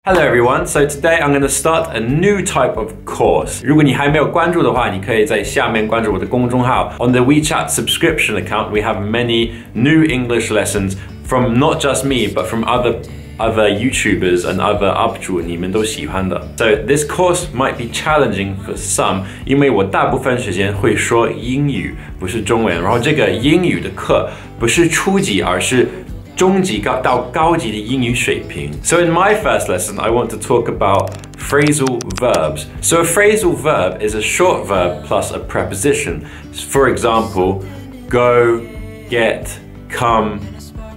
Hello everyone, so today I'm going to start a new type of course. 如果你还没有关注的话，你可以在下面关注我的公众号。On the WeChat subscription account, we have many new English lessons from not just me, but from other YouTubers and other up主你们都喜欢的。So this course might be challenging for some, 因为我大部分时间会说英语，不是中文。然后这个英语的课不是初级，而是中级到高级的英语水平。So in my first lesson, I want to talk about phrasal verbs. So a phrasal verb is a short verb plus a preposition. For example, go, get, come,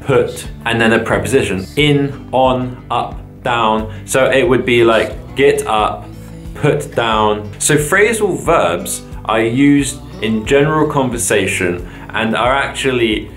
put, and then a preposition. In, on, up, down. So it would be like get up, put down. So phrasal verbs are used in general conversation and are actually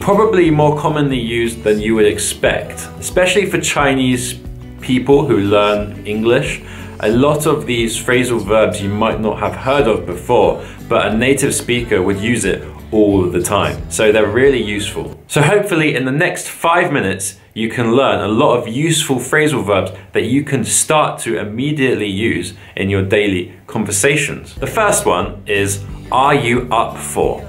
probably more commonly used than you would expect, especially for Chinese people who learn English. A lot of these phrasal verbs you might not have heard of before, but a native speaker would use it all the time. So they're really useful. So hopefully in the next 5 minutes, you can learn a lot of useful phrasal verbs that you can start to immediately use in your daily conversations. The first one is, are you up for?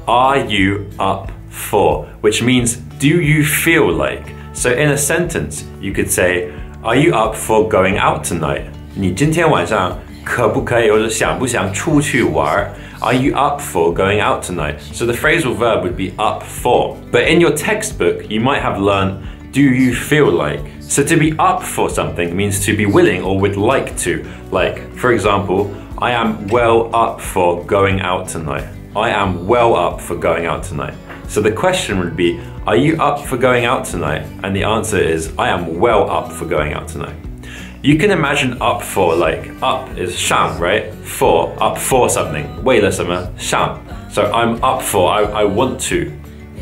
Are you up for? Which means, do you feel like? So in a sentence, you could say, are you up for going out tonight? 你今天晚上可不可以或者想不想出去玩? Are you up for going out tonight? So the phrasal verb would be up for. But in your textbook, you might have learned, do you feel like? So to be up for something means to be willing or would like to. Like, for example, I am well up for going out tonight. I am well up for going out tonight. So the question would be, are you up for going out tonight? And the answer is, I am well up for going out tonight. You can imagine up for, like up is 上, right? For, up for something. 为了什么? 上. So I'm up for, I want to.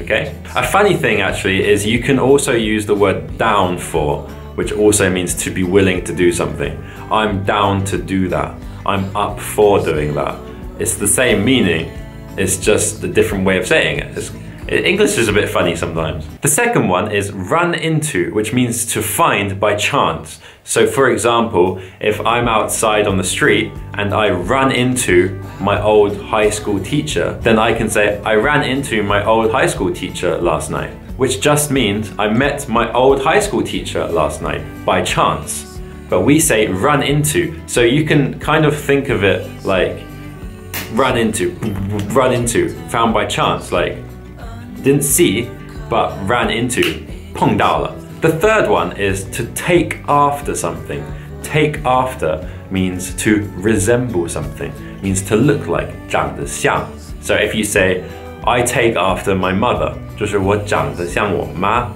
Okay? A funny thing actually is you can also use the word down for, which also means to be willing to do something. I'm down to do that. I'm up for doing that. It's the same meaning. It's just a different way of saying it. English is a bit funny sometimes. The second one is run into, which means to find by chance. So for example, if I'm outside on the street and I run into my old high school teacher, then I can say, I ran into my old high school teacher last night, which just means I met my old high school teacher last night by chance. But we say run into, so you can kind of think of it like run into, found by chance, like didn't see, but ran into, 碰到了. The third one is to take after something. Take after means to resemble something, means to look like, 长得像. So if you say, I take after my mother, 就是我长得像我妈.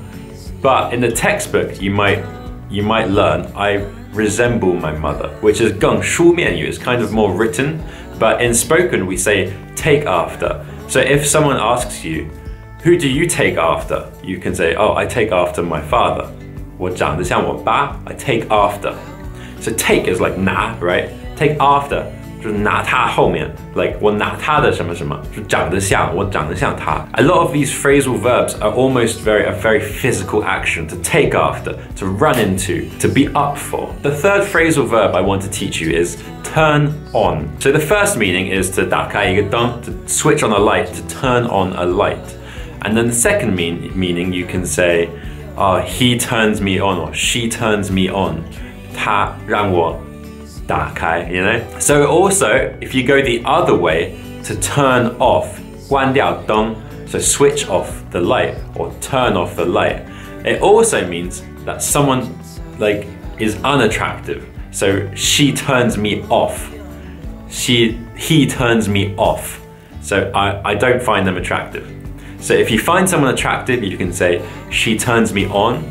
But in the textbook, you might learn, I resemble my mother, which is 更书面语, it's kind of more written. But in spoken, we say take after. So if someone asks you, who do you take after? You can say, oh, I take after my father. 我长得像我爸, I take after. So take is like 拿, right? Take after, 就是拿它后面, like 我拿它的什么什么, 就长得像, 我长得像它. A lot of these phrasal verbs are almost a very physical action, to take after, to run into, to be up for. The third phrasal verb I want to teach you is turn on. So the first meaning is to 打开一个灯, to switch on a light, to turn on a light. And then the second meaning you can say, he turns me on or she turns me on. 他让我打开, you know? So also, if you go the other way, to turn off, 关掉灯, so switch off the light or turn off the light. It also means that someone like is unattractive. So she turns me off. He turns me off. So I don't find them attractive. So if you find someone attractive, you can say, she turns me on.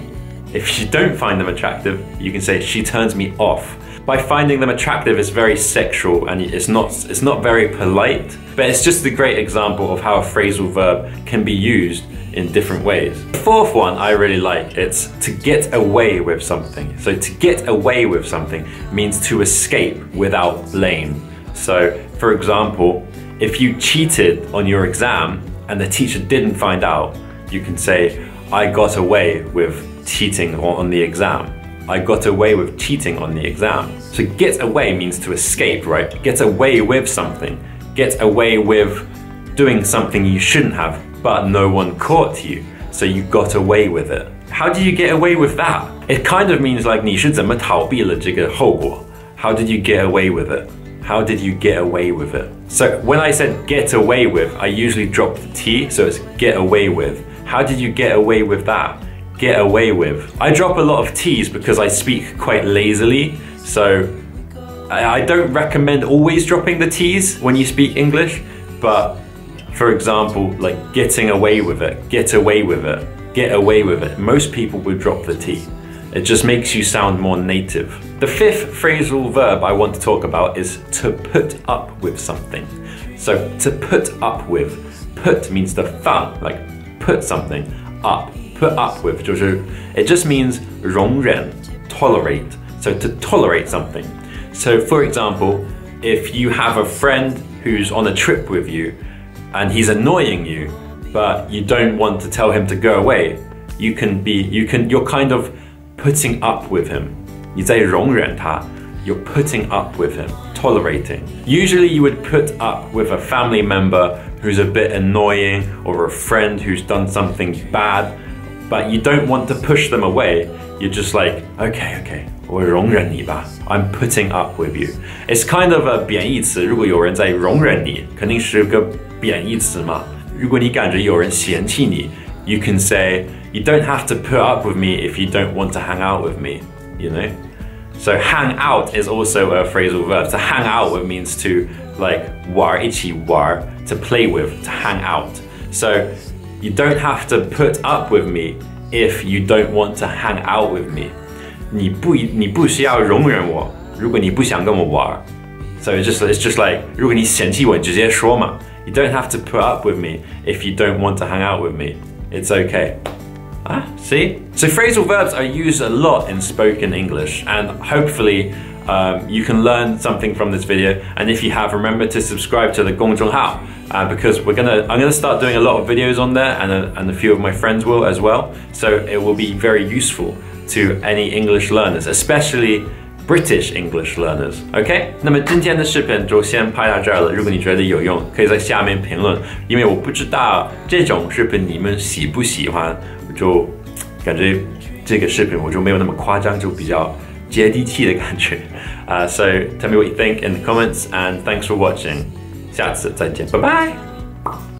If you don't find them attractive, you can say, she turns me off. By finding them attractive, it's very sexual and it's not very polite, but it's just a great example of how a phrasal verb can be used in different ways. The fourth one I really like, it's to get away with something. So to get away with something means to escape without blame. So for example, if you cheated on your exam and the teacher didn't find out, you can say, I got away with cheating on the exam. I got away with cheating on the exam. So get away means to escape, right? Get away with something. Get away with doing something you shouldn't have, but no one caught you. So you got away with it. How did you get away with that? It kind of means like 你是怎么逃避了这个后果? How did you get away with it? How did you get away with it? So when I said get away with, I usually drop the T, so it's get away with. How did you get away with that? Get away with. I drop a lot of T's because I speak quite lazily, so I don't recommend always dropping the T's when you speak English, but for example, like getting away with it, get away with it, get away with it. Most people would drop the T. It just makes you sound more native. The fifth phrasal verb I want to talk about is to put up with something. So to put up with, put means the fa, like put something up, put up with, 就是 it just means 容忍, tolerate. So to tolerate something. So for example, if you have a friend who's on a trip with you and he's annoying you, but you don't want to tell him to go away, you're kind of putting up with him. 你在容忍他, you're putting up with him, tolerating. Usually you would put up with a family member who's a bit annoying or a friend who's done something bad, but you don't want to push them away. You're just like, okay, 我容忍你吧, I'm putting up with you. It's kind of a 贬义词, 如果有人在容忍你, 肯定是个贬义词嘛. 如果你感觉有人嫌弃你, you can say, you don't have to put up with me if you don't want to hang out with me, you know? So hang out is also a phrasal verb. To hang out with means to like 玩,一起玩, to play with, to hang out. So you don't have to put up with me if you don't want to hang out with me. 你不需要容忍我, 如果你不想跟我玩. So it's just like, 如果你嫌弃我, 你直接说嘛. You don't have to put up with me if you don't want to hang out with me. It's okay. See? So phrasal verbs are used a lot in spoken English, and hopefully you can learn something from this video. And if you have, remember to subscribe to the 公众号 because I'm gonna start doing a lot of videos on there, and a few of my friends will as well. So it will be very useful to any English learners, especially British English learners. OK? 那么今天的视频就先拍到这儿了。如果你觉得有用，可以在下面评论，因为我不知道这种视频你们喜不喜欢，我就感觉这个视频我就没有那么夸张，就比较接地气的感觉。So tell me what you think in the comments, and thanks for watching. 下次再见，拜拜。